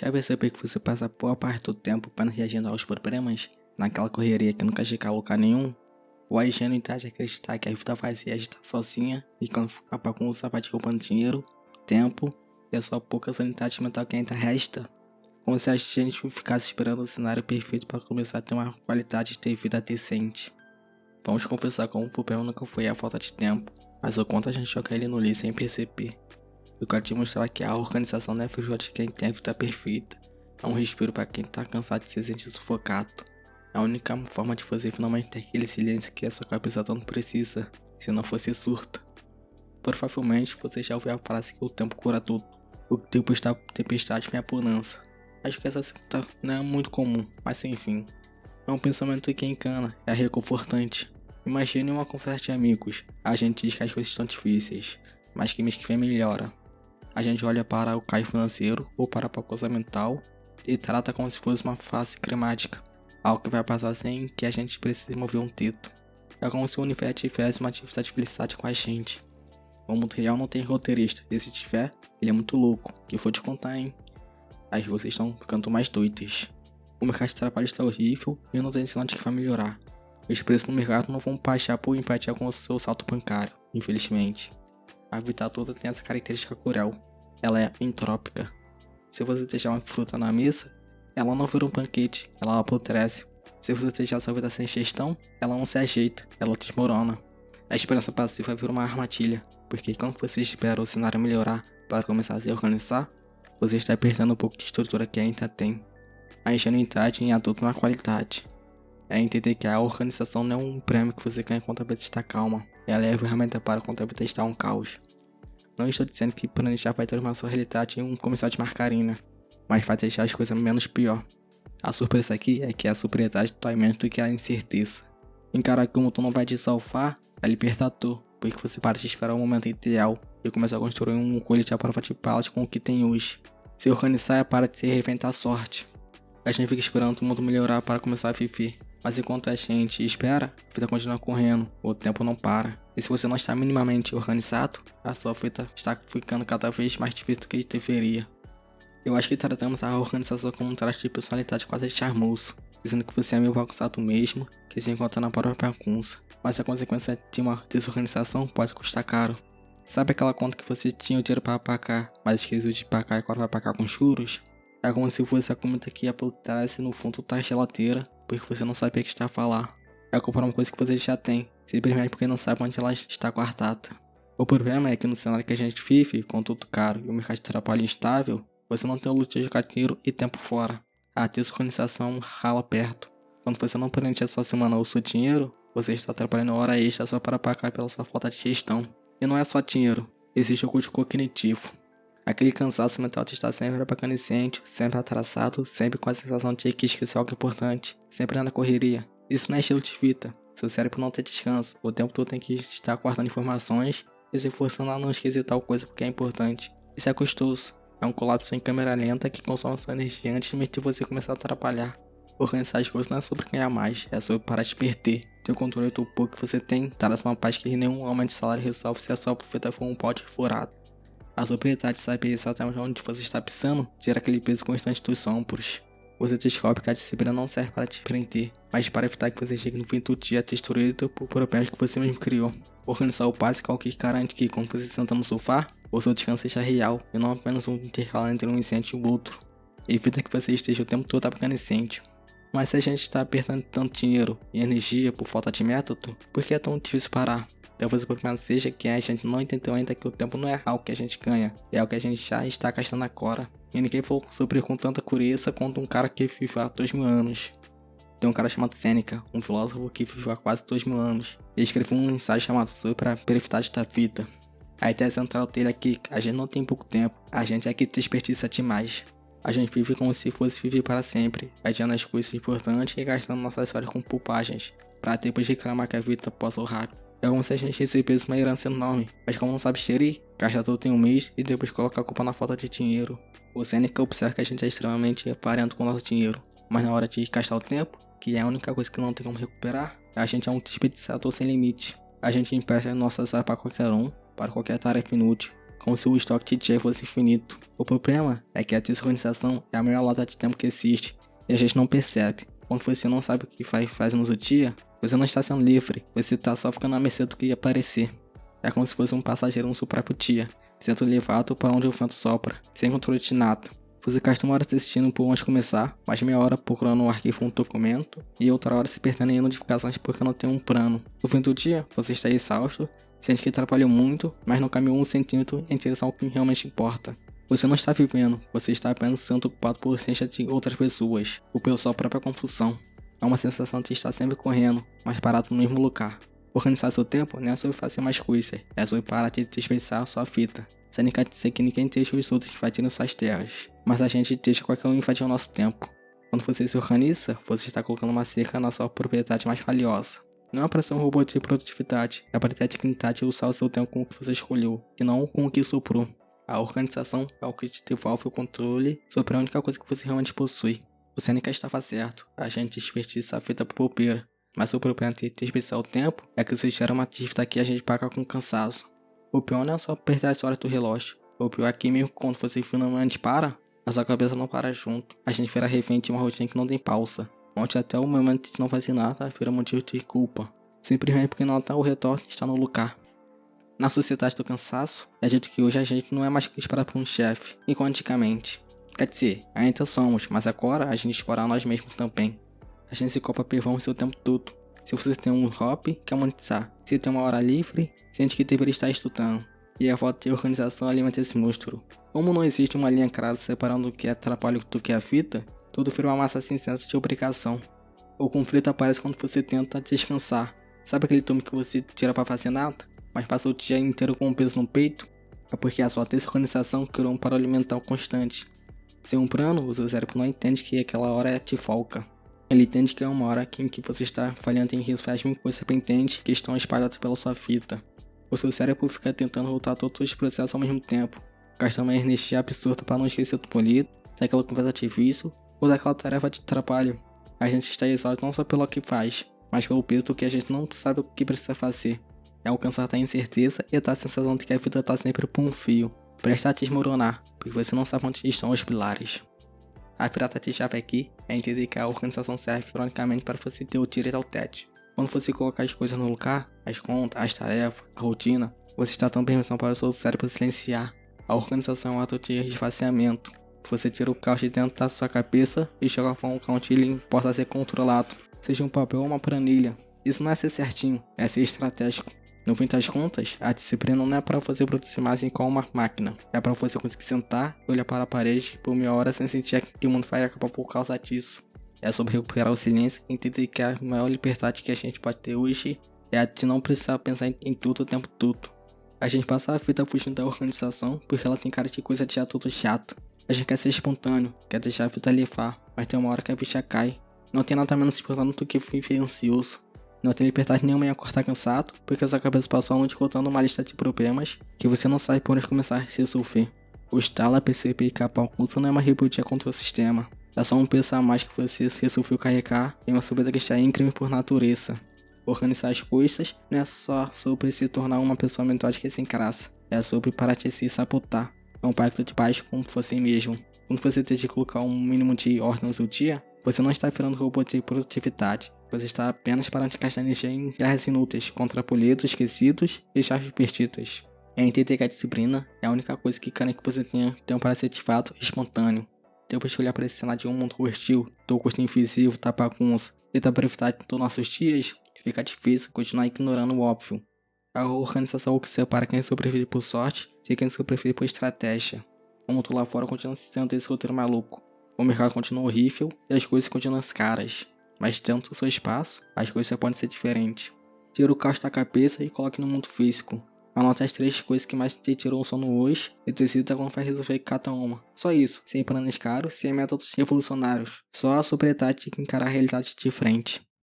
Já percebeu que você passa boa parte do tempo apenas reagindo aos problemas, naquela correria que nunca chega a lugar nenhum? O ingenuidade é acreditar que a vida vazia está sozinha e quando a bagunça vai te roubando dinheiro, tempo e a sua pouca sanidade mental que ainda resta? Como se a gente ficasse esperando o cenário perfeito para começar a ter uma qualidade de vida decente. Vamos confessar como o problema nunca foi a falta de tempo, mas o quanto a gente joga ele no lixo sem perceber. Eu quero te mostrar que a organização não é feijoada de quem tem a vida perfeita. É um respiro para quem tá cansado de se sentir sufocado. É a única forma de você finalmente ter aquele silêncio que a sua cabeça tanto precisa, se não fosse surto. Provavelmente você já ouviu a frase que o tempo cura tudo. O tempo está tempestade vem a bonança. Acho que essa cita não é muito comum, mas enfim. É um pensamento que encana, é reconfortante. Imagine uma conversa de amigos. A gente diz que as coisas estão difíceis, mas que mês que vem melhora. A gente olha para o caio financeiro ou para a pacosa mental e trata como se fosse uma fase cremática. Algo que vai passar sem que a gente precise mover um dedo. É como se o universo tivesse uma atividade de felicidade com a gente. O mundo real não tem roteirista, e se tiver, ele é muito louco. Que eu vou te contar, hein? Aí vocês estão ficando mais doidos. O mercado de trabalho está horrível e eu não tenho sinal de que vai melhorar. Os preços no mercado não vão baixar por empatia com o seu salto bancário, infelizmente. A vida toda tem essa característica cruel. Ela é entrópica. Se você deixar uma fruta na mesa, ela não vira um banquete, ela apodrece. Se você deixar sua vida sem gestão, ela não se ajeita, ela desmorona. A esperança passiva vira uma armadilha, porque quando você espera o cenário melhorar para começar a se organizar, você está perdendo um pouco de estrutura que ainda tem. A ingenuidade em adulto na qualidade. É entender que a organização não é um prêmio que você ganha quando a vida está calma. Ela é a ferramenta para quando a vida está um caos. Não estou dizendo que planejar vai transformar sua realidade em um comercial de margarina, mas vai deixar as coisas menos pior. A surpresa aqui é que a sobriedade dói menos do que a incerteza. Encarar que o mundo não vai te salvar é libertador, porque você para de esperar o momento ideal e começa a construir um colete à prova de balas com o que tem hoje. Se organizar é para de se reinventar a sorte. A gente fica esperando o mundo melhorar para começar a viver. Mas enquanto a gente espera, a vida continua correndo, o tempo não para. E se você não está minimamente organizado, a sua vida está ficando cada vez mais difícil do que deveria. Eu acho que tratamos a organização como um traço de personalidade quase charmoso, dizendo que você é meio bagunçado mesmo, que se encontra na própria bagunça. Mas a consequência de uma desorganização pode custar caro. Sabe aquela conta que você tinha o dinheiro para pagar, mas esqueceu de pagar e agora vai pagar com juros? É como se fosse a comida que apodrece no fundo da geladeira, porque você não sabia que está a falar. É comprar uma coisa que você já tem, simplesmente porque não sabe onde ela está guardada. O problema é que no cenário que a gente vive, com tudo caro e o mercado de trabalho instável, você não tem o luxo de jogar dinheiro e tempo fora. A desorganização rala perto. Quando você não planeja a sua semana ou o seu dinheiro, você está trabalhando hora extra só para pagar pela sua falta de gestão. E não é só dinheiro, existe o custo cognitivo. Aquele cansaço mental de estar sempre apacanicente, sempre atrasado, sempre com a sensação de que esqueceu algo importante, sempre na correria. Isso não é estilo de vida. Seu cérebro não tem descanso, o tempo todo tem que estar guardando informações e se forçando a não esquecer tal coisa porque é importante. Isso é custoso. É um colapso em câmera lenta que consome sua energia antes de você começar a atrapalhar. Organizar as coisas não é sobre ganhar mais, é sobre parar de perder. Ter o controle do pouco que você tem, traz uma paz que nenhum aumento de salário resolve se a sua vida for um pote furado. A sobriedade de saber exatamente onde você está pisando gera aquele peso constante dos ombros. Você descobre que a disciplina não serve para te prender, mas para evitar que você chegue no fim do dia destruído por problemas que você mesmo criou. Organizar o básico é o que garante que quando você senta no sofá, o seu descanso seja real e não apenas um intervalo entre um incêndio e o outro. Evita que você esteja o tempo todo apagando incêndio. Mas se a gente está apertando tanto dinheiro e energia por falta de método, por que é tão difícil parar? Talvez o problema seja que a gente não entendeu ainda que o tempo não é algo que a gente ganha, é algo que a gente já está gastando agora. E ninguém falou sobre com tanta cureza quanto um cara que viveu há 2000 anos. Tem um cara chamado Sêneca, um filósofo que viveu há quase 2000 anos. Ele escreveu um ensaio chamado Sobre a Brevidade da Vida. A ideia central dele é que a gente não tem pouco tempo, a gente é que desperdiça demais. A gente vive como se fosse viver para sempre, adiando as coisas importantes e gastando nossas horas com bobagens, para depois reclamar que a vida passou rápido. É como se a gente recebesse uma herança enorme, mas como não sabe gerir, gasta tudo em um mês e depois coloca a culpa na falta de dinheiro. O Sêneca observa que a gente é extremamente avarento com o nosso dinheiro, mas na hora de gastar o tempo, que é a única coisa que não tem como recuperar, a gente é um desperdiçador sem limite. A gente empresta nossas horas para qualquer um, para qualquer tarefa inútil, como se o estoque de tia fosse infinito. O problema é que a desorganização é a maior lata de tempo que existe, e a gente não percebe. Quando você não sabe o que faz no dia, você não está sendo livre, você está só ficando à mercê do que ia aparecer. É como se fosse um passageiro no seu próprio dia, sendo levado para onde o vento sopra, sem controle de nada. Você gasta uma hora assistindo por onde começar, mais meia hora procurando um arquivo ou um documento, e outra hora se perdendo em notificações porque não tem um plano. No fim do dia, você está exausto, sente que trabalhou muito, mas não caminhou 1 centímetro em direção ao que realmente importa. Você não está vivendo, você está apenas sendo ocupado por ciência de outras pessoas, ou pela sua própria confusão. É uma sensação de estar sempre correndo, mas parado no mesmo lugar. Organizar seu tempo não é sobre fazer mais coisas, é sobre parar de desperdiçar sua fita. Sem dizer que ninguém deixa os outros invadindo suas terras, mas a gente deixa qualquer um invadir o nosso tempo. Quando você se organiza, você está colocando uma cerca na sua propriedade mais valiosa. Não é para ser um robô de produtividade, é para ter a dignidade de usar o seu tempo com o que você escolheu, e não com o que soprou. A organização é o que te devolve o controle sobre a única coisa que você realmente possui. Você nem quer estava certo, a gente desperdiça a fita por bobeira, mas o problema de desperdiçar o tempo é que isso gera uma dívida que a gente paga com cansaço. O pior não é só perder as horas do relógio, o pior é que mesmo quando você finalmente para, a sua cabeça não para junto. A gente vira refém de uma rotina que não tem pausa, onde até o momento de não fazer nada vira motivo de culpa, simplesmente porque não está o retorno está no lugar. Na sociedade do cansaço, é dito que hoje a gente não é mais esperado por um chefe, igual antigamente. Quer dizer, ainda somos, mas agora a gente explora nós mesmos também. A gente se culpa por o seu tempo todo. Se você tem um hobby, quer monetizar. Se tem uma hora livre, sente que deveria estar estudando. E a falta de organização alimenta esse monstro. Como não existe uma linha clara separando o que é trabalho do que é fita, tudo vira uma massa cinzenta de obrigação. O conflito aparece quando você tenta descansar. Sabe aquele turno que você tira pra fazer nada, mas passa o dia inteiro com um peso no peito? É porque a sua desorganização criou um paralelo mental constante. Sem um plano, o seu cérebro não entende que aquela hora é de folga. Ele entende que é uma hora em que você está falhando em resolver as mil coisas pendentes que estão espalhadas pela sua fita. O seu cérebro fica tentando voltar todos os processos ao mesmo tempo, gastando uma energia absurda para não esquecer do bonito, daquela conversa de vício ou daquela tarefa de trabalho. A gente está exausto não só pelo que faz, mas pelo peso do que a gente não sabe o que precisa fazer. É o cansar da incerteza e da sensação de que a vida está sempre por um fio, prestes a desmoronar, porque você não sabe onde estão os pilares. A virada de chave aqui é entender que a organização serve ironicamente para você ter o direito ao tédio. Quando você coloca as coisas no lugar, as contas, as tarefas, a rotina, você está dando permissão para o seu cérebro silenciar. A organização é um ato de esvaziamento. Você tira o caos de dentro da sua cabeça e joga para um cantilho que possa ser controlado, seja um papel ou uma planilha. Isso não é ser certinho, é ser estratégico. No fim das contas, a disciplina não é para você produzir mais igual uma máquina. É para você conseguir sentar e olhar para a parede por meia hora sem sentir que o mundo vai acabar por causa disso. É sobre recuperar o silêncio e entender que a maior liberdade que a gente pode ter hoje é a de não precisar pensar em tudo o tempo todo. A gente passa a vida fugindo da organização porque ela tem cara de coisa de tudo chato. A gente quer ser espontâneo, quer deixar a vida levar, mas tem uma hora que a ficha cai. Não tem nada menos importante do que viver ansioso. Não tem liberdade nenhuma em acordar cansado, porque sua cabeça passou a noite rotando uma lista de problemas que você não sabe por onde começar a se resolver. O estalo, perceber e capa oculta não é uma rebeldia contra o sistema. É só um peso a mais que você resolveu carregar em uma subida que está íngreme por natureza. Organizar as coisas não é só sobre se tornar uma pessoa metódica e sem graça. É sobre parar de se sabotar. É um pacto de paz com você mesmo. Quando você decide colocar um mínimo de ordem no seu dia, você não está virando robô de produtividade. Você está apenas parando de gastar energia em guerras inúteis contra boletos esquecidos e chaves perdidas. É entender que a disciplina é a única coisa que querem que você tenha tempo para ser de fato espontâneo. Depois de olhar para esse cenário de um mundo hostil, do custo invisível, da bagunça e da brevidade dos nossos dias, fica difícil continuar ignorando o óbvio. A organização é o que separa quem sobrevive por sorte de quem sobrevive por estratégia. O mundo lá fora continua sendo esse roteiro maluco. O mercado continua horrível e as coisas continuam caras. Mas dentro do seu espaço, as coisas podem ser diferentes. Tira o caos da cabeça e coloque no mundo físico. Anote as 3 coisas que mais te tiram o sono hoje e decida como vai resolver cada uma. Só isso, sem planos caros, sem métodos revolucionários. Só a sobriedade de encarar a realidade de frente.